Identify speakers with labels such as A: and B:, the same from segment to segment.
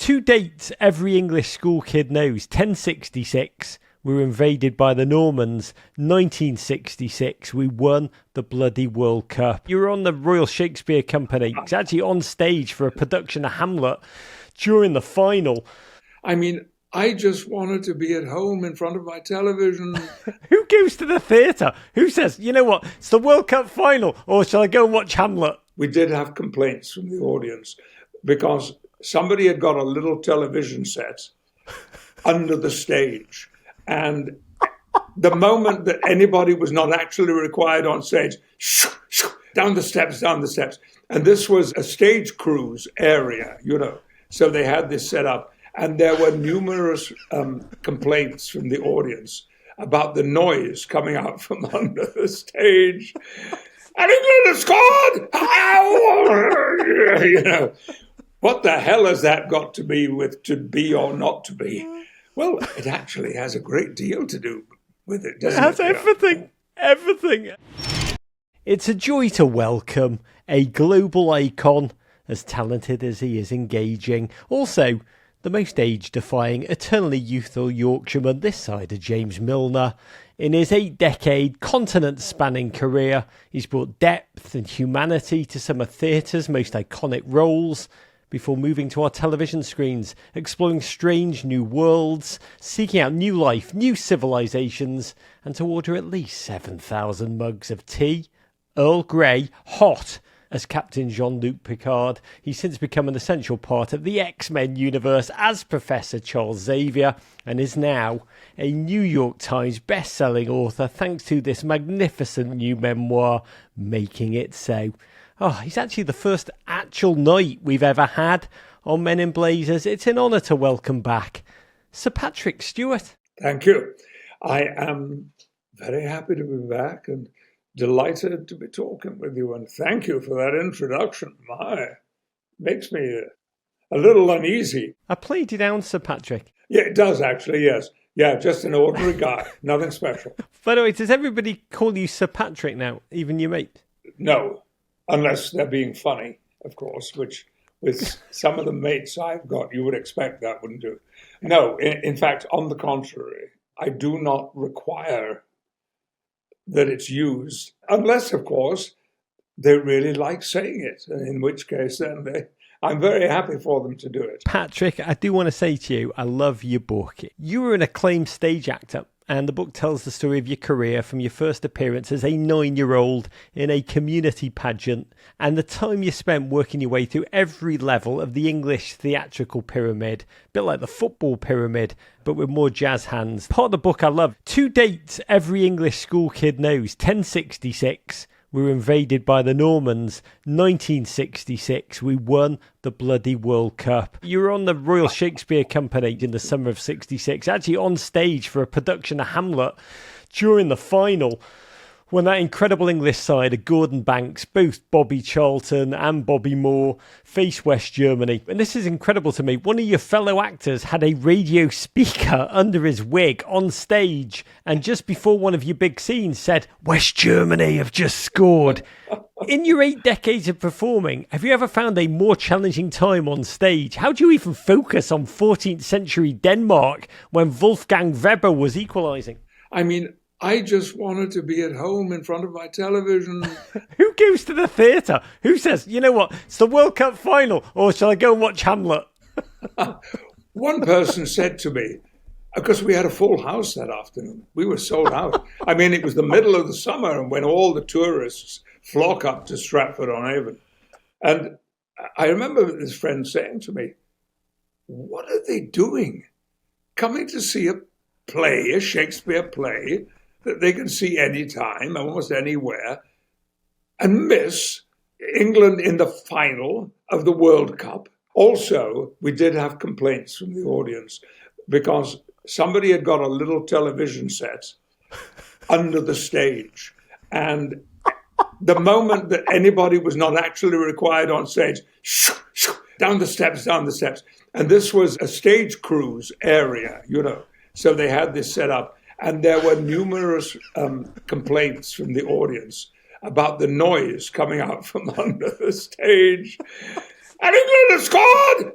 A: Two dates every English school kid knows. 1066, we were invaded by the Normans. 1966, we won the bloody World Cup. You were on the Royal Shakespeare Company. It's actually on stage for a production of Hamlet during the final.
B: I mean, I just wanted to be at home in front of my television.
A: Who goes to the theatre? Who says, you know what, it's the World Cup final, or shall I go and watch Hamlet?
B: We did have complaints from the audience because somebody had got a little television set under the stage. And the moment that anybody was not actually required on stage, down the steps. And this was a stage cruise area, So they had this set up. And there were numerous complaints from the audience about the noise coming out from under the stage. And England has scored! What the hell has that got to be with to be or not to be? Well, it actually has a great deal to do with it, doesn't it?
A: It has everything. It's a joy to welcome a global icon, as talented as he is engaging. Also, the most age-defying, eternally youthful Yorkshireman this side of James Milner. In his 8-decade, continent-spanning career, he's brought depth and humanity to some of theatre's most iconic roles, before moving to our television screens, exploring strange new worlds, seeking out new life, new civilizations, and to order at least 7,000 mugs of tea, Earl Grey, hot, as Captain Jean-Luc Picard. He's since become an essential part of the X-Men universe as Professor Charles Xavier, and is now a New York Times best-selling author thanks to this magnificent new memoir, Making It So. Oh, he's actually the first actual knight we've ever had on Men in Blazers. It's an honour to welcome back Sir Patrick Stewart.
B: Thank you. I am very happy to be back and delighted to be talking with you. And thank you for that introduction. Makes me a little uneasy.
A: I played you down, Sir Patrick.
B: Yeah, it does actually, yes. Yeah, just an ordinary guy. Nothing special.
A: By the way, does everybody call you Sir Patrick now, even your mate?
B: No. Unless they're being funny, of course, which with some of the mates I've got, you would expect that, wouldn't you? No, in fact, on the contrary, I do not require that it's used, unless, of course, they really like saying it, in which case then I'm very happy for them to do it.
A: Patrick, I do want to say to you, I love your book. You were an acclaimed stage actor, and the book tells the story of your career from your first appearance as a 9-year-old in a community pageant and the time you spent working your way through every level of the English theatrical pyramid, a bit like the football pyramid, but with more jazz hands. Part of the book I love. Two dates every English school kid knows. 1066, we were invaded by the Normans. 1966, we won the bloody World Cup. You were on the Royal Shakespeare Company in the summer of 66, actually on stage for a production of Hamlet during the final, when that incredible English side of Gordon Banks, both Bobby Charlton and Bobby Moore, faced West Germany. And this is incredible to me. One of your fellow actors had a radio speaker under his wig on stage, and just before one of your big scenes said, "West Germany have just scored." In your 8 decades of performing, have you ever found a more challenging time on stage? How do you even focus on 14th century Denmark when Wolfgang Weber was equalising?
B: I mean, I just wanted to be at home in front of my television.
A: Who goes to the theatre? Who says, you know what, it's the World Cup final, or shall I go and watch Hamlet?
B: One person said to me, because we had a full house that afternoon, we were sold out. I mean, it was the middle of the summer and when all the tourists flock up to Stratford-on-Avon. And I remember this friend saying to me, what are they doing? Coming to see a play, a Shakespeare play, that they can see anytime, almost anywhere, and miss England in the final of the World Cup. Also, we did have complaints from the audience because somebody had got a little television set under the stage. And the moment that anybody was not actually required on stage, down the steps. And this was a stage cruise area, So they had this set up. And there were numerous complaints from the audience about the noise coming out from under the stage. And England has scored!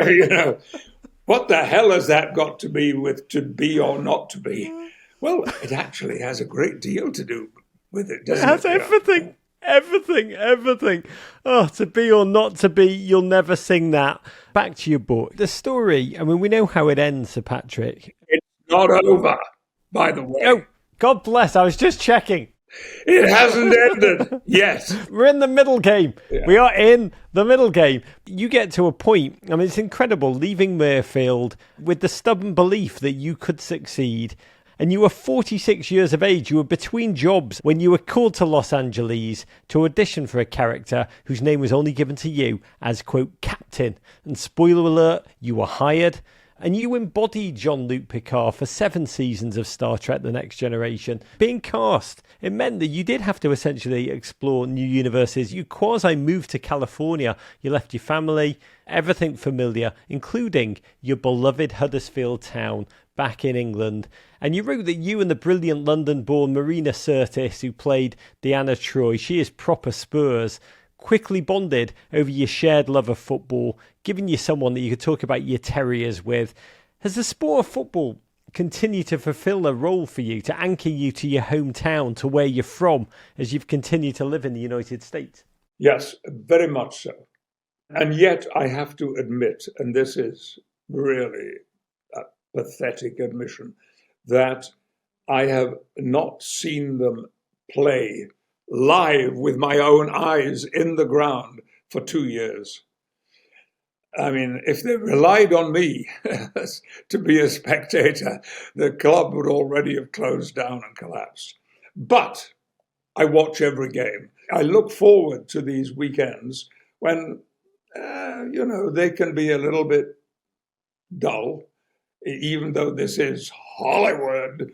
B: you know, what the hell has that got to be with to be or not to be? Well, it actually has a great deal to do with it,
A: It
B: doesn't
A: has
B: it?
A: everything. Everything. Oh, to be or not to be, you'll never sing that. Back to your book. The story, I mean, we know how it ends, Sir Patrick.
B: It's not over, by the way.
A: Oh, God bless. I was just checking.
B: It hasn't ended yet.
A: We're in the middle game.
B: Yeah.
A: We are in the middle game. You get to a point, I mean, it's incredible, leaving Mirfield with the stubborn belief that you could succeed. And you were 46 years of age. You were between jobs when you were called to Los Angeles to audition for a character whose name was only given to you as, quote, captain. And spoiler alert, you were hired. And you embodied Jean-Luc Picard for 7 seasons of Star Trek The Next Generation. Being cast, it meant that you did have to essentially explore new universes. You quasi-moved to California. You left your family, everything familiar, including your beloved Huddersfield Town back in England. And you wrote that you and the brilliant London-born Marina Sirtis, who played Deanna Troi, she is proper Spurs, quickly bonded over your shared love of football, giving you someone that you could talk about your terriers with. Has the sport of football continued to fulfill a role for you, to anchor you to your hometown, to where you're from, as you've continued to live in the United States?
B: Yes, very much so. And yet I have to admit, and this is really a pathetic admission, that I have not seen them play live with my own eyes in the ground for 2 years. I mean, if they relied on me to be a spectator, the club would already have closed down and collapsed. But I watch every game. I look forward to these weekends when, they can be a little bit dull, even though this is Hollywood.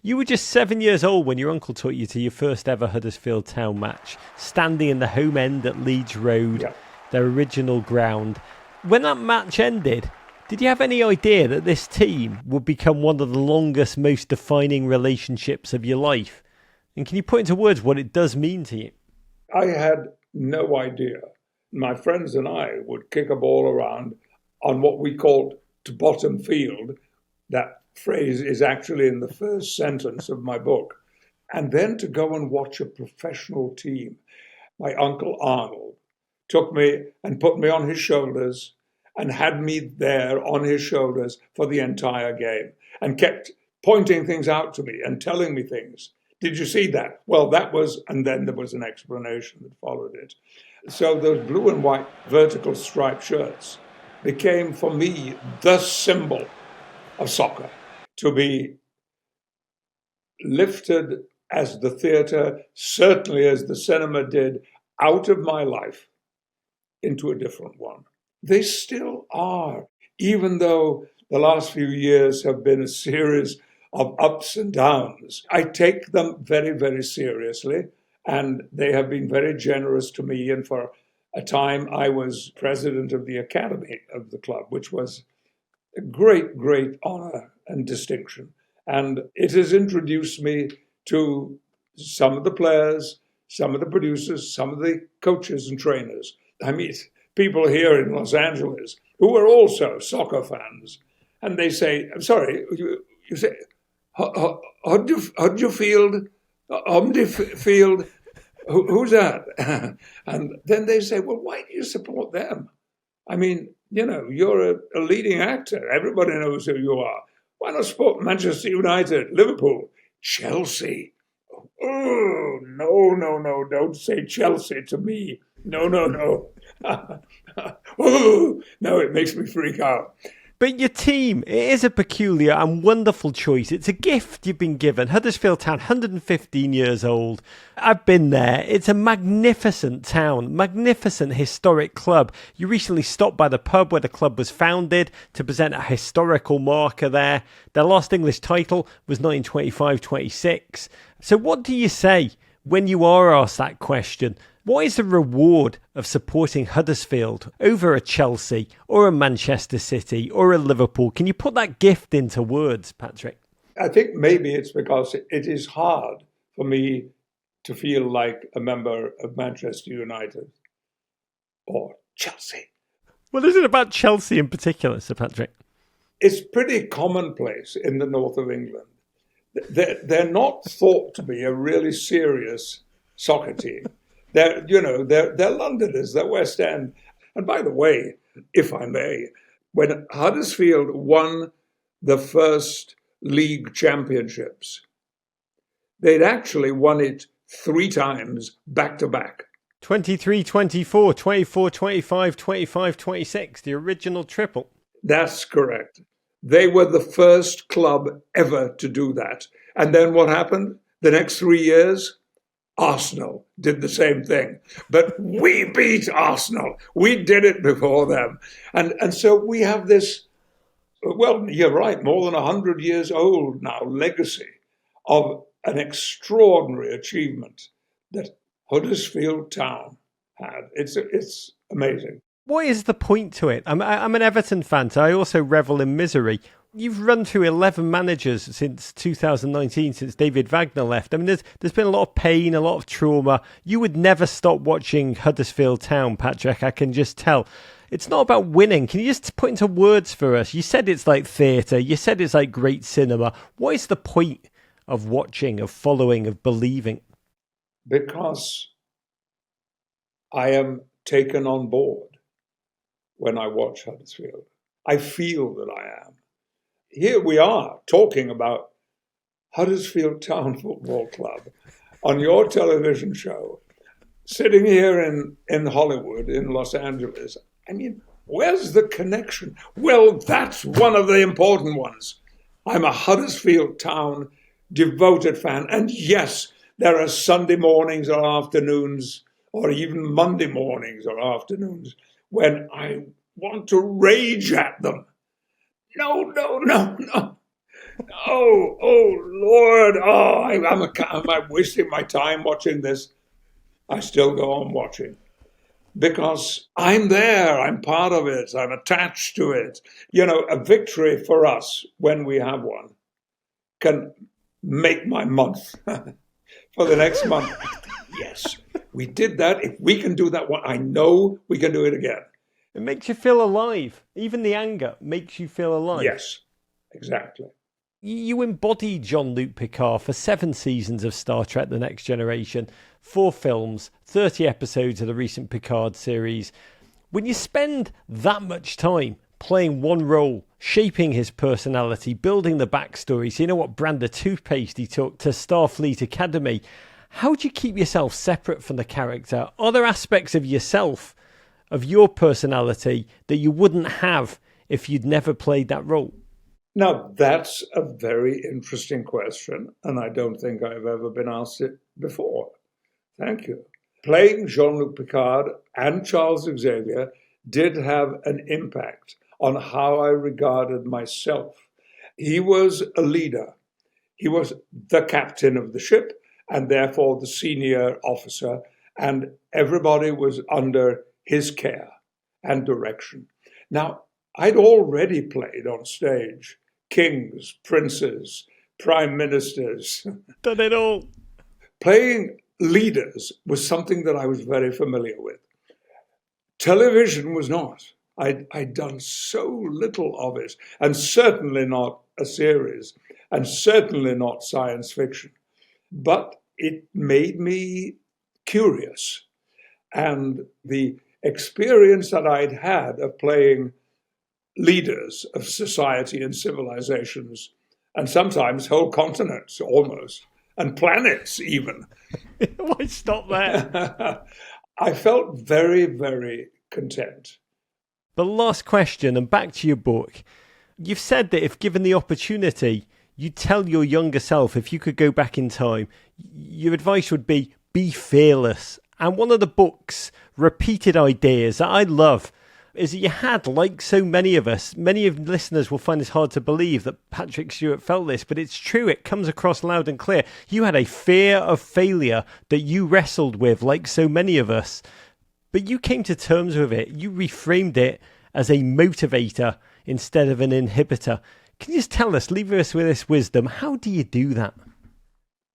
A: You were just 7 years old when your uncle took you to your first ever Huddersfield Town match, standing in the home end at Leeds Road, their original ground. When that match ended, did you have any idea that this team would become one of the longest, most defining relationships of your life? And can you put into words what it does mean to you?
B: I had no idea. My friends and I would kick a ball around on what we called to bottom field. That phrase is actually in the first sentence of my book. And then to go and watch a professional team. My uncle Arnold took me and put me on his shoulders and had me there on his shoulders for the entire game and kept pointing things out to me and telling me things. Did you see that? Well, that was, and then there was an explanation that followed it. So those blue and white vertical striped shirts became for me the symbol of soccer, to be lifted as the theatre, certainly as the cinema did, out of my life into a different one. They still are, even though the last few years have been a series of ups and downs. I take them very, very seriously, and they have been very generous to me. And for a time, I was president of the academy of the club, which was a great, great honor and distinction. And it has introduced me to some of the players, some of the producers, some of the coaches and trainers. I meet people here in Los Angeles who are also soccer fans. And they say, I'm sorry, you say, Huddersfield, who's that? And then they say, well, why do you support them? I mean, you're a leading actor. Everybody knows who you are. Why not support Manchester United, Liverpool, Chelsea? Oh, no, don't say Chelsea to me. No. Oh, no, it makes me freak out.
A: But your team, it is a peculiar and wonderful choice. It's a gift you've been given. Huddersfield Town, 115 years old. I've been there. It's a magnificent town, magnificent historic club. You recently stopped by the pub where the club was founded to present a historical marker there. Their last English title was 1925-26. So what do you say when you are asked that question? What is the reward of supporting Huddersfield over a Chelsea or a Manchester City or a Liverpool? Can you put that gift into words, Patrick?
B: I think maybe it's because it is hard for me to feel like a member of Manchester United or Chelsea
A: What is it about Chelsea in particular, Sir Patrick?
B: It's pretty commonplace in the north of England. They're not thought to be a really serious soccer team. They're Londoners, they're West End. And by the way, if I may, when Huddersfield won the first league championships, they'd actually won it 3 times back to back.
A: 23-24, 24-25, 25-26, the original triple.
B: That's correct. They were the first club ever to do that. And then what happened? The next 3 years, Arsenal did the same thing. But we beat Arsenal. We did it before them. And so we have this, well, you're right, more than 100 years old now, legacy of an extraordinary achievement that Huddersfield Town had. It's amazing.
A: What is the point to it? I'm an Everton fan, so I also revel in misery. You've run through 11 managers since 2019, since David Wagner left. I mean, there's been a lot of pain, a lot of trauma. You would never stop watching Huddersfield Town, Patrick, I can just tell. It's not about winning. Can you just put into words for us? You said it's like theatre. You said it's like great cinema. What is the point of watching, of following, of believing?
B: Because I am taken on board when I watch Huddersfield. I feel that I am. Here we are talking about Huddersfield Town Football Club on your television show, sitting here in Hollywood, in Los Angeles. I mean, where's the connection? Well, that's one of the important ones. I'm a Huddersfield Town devoted fan. And yes, there are Sunday mornings or afternoons, or even Monday mornings or afternoons, when I want to rage at them. No. Oh, Lord. Oh, am I wasting my time watching this? I still go on watching because I'm there. I'm part of it. I'm attached to it. You know, a victory for us when we have one can make my month for the next month. Yes, we did that. If we can do that one, I know we can do it again.
A: It makes you feel alive. Even the anger makes you feel alive.
B: Yes, exactly.
A: You embodied Jean-Luc Picard for 7 seasons of Star Trek The Next Generation, 4 films, 30 episodes of the recent Picard series. When you spend that much time playing one role, shaping his personality, building the backstory, so you know what brand of toothpaste he took to Starfleet Academy, how do you keep yourself separate from the character? Are there aspects of yourself, of your personality, that you wouldn't have if you'd never played that role?
B: Now, that's a very interesting question, and I don't think I've ever been asked it before. Thank you. Playing Jean-Luc Picard and Charles Xavier did have an impact on how I regarded myself. He was a leader. He was the captain of the ship and therefore the senior officer, and everybody was under his care and direction. Now, I'd already played on stage kings, princes, prime ministers.
A: Done it all.
B: Playing leaders was something that I was very familiar with. Television was not. I'd done so little of it, and certainly not a series, and certainly not science fiction. But it made me curious. And the experience that I'd had of playing leaders of society and civilizations, and sometimes whole continents almost, and planets even.
A: Why stop there?
B: I felt very, very content.
A: But last question, and back to your book. You've said that if given the opportunity, you'd tell your younger self, if you could go back in time, your advice would be fearless. And one of the book's repeated ideas that I love is that you had, like so many of us, many of listeners will find this hard to believe that Patrick Stewart felt this, but it's true, it comes across loud and clear. You had a fear of failure that you wrestled with, like so many of us, but you came to terms with it. You reframed it as a motivator instead of an inhibitor. Can you just tell us, leave us with this wisdom, how do you do that?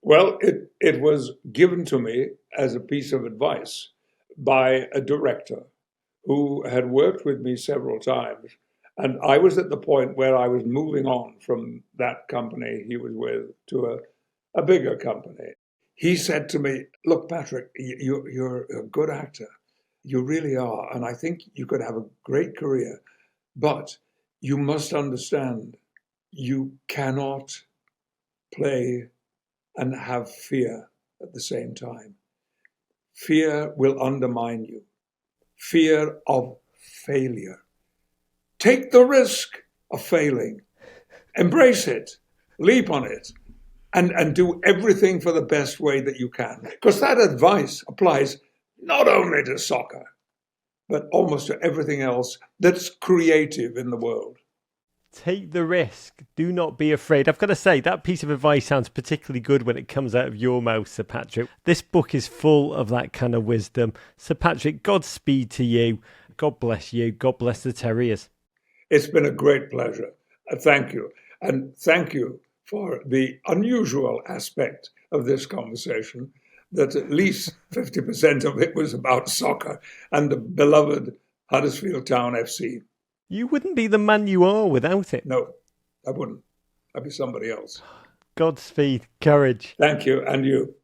B: Well, it was given to me as a piece of advice by a director who had worked with me several times. And I was at the point where I was moving on from that company he was with to a bigger company. He said to me, "Look, Patrick, you're a good actor. You really are. And I think you could have a great career. But you must understand, you cannot play and have fear at the same time. Fear will undermine you. Fear of failure. Take the risk of failing. Embrace it. Leap on it. And do everything for the best way that you can." Because that advice applies not only to soccer, but almost to everything else that's creative in the world.
A: Take the risk. Do not be afraid. I've got to say, that piece of advice sounds particularly good when it comes out of your mouth, Sir Patrick. This book is full of that kind of wisdom. Sir Patrick, Godspeed to you. God bless you. God bless the Terriers.
B: It's been a great pleasure. Thank you. And thank you for the unusual aspect of this conversation, that at least 50% of it was about soccer and the beloved Huddersfield Town FC.
A: You wouldn't be the man you are without it.
B: No, I wouldn't. I'd be somebody else.
A: Godspeed. Courage.
B: Thank you, and you.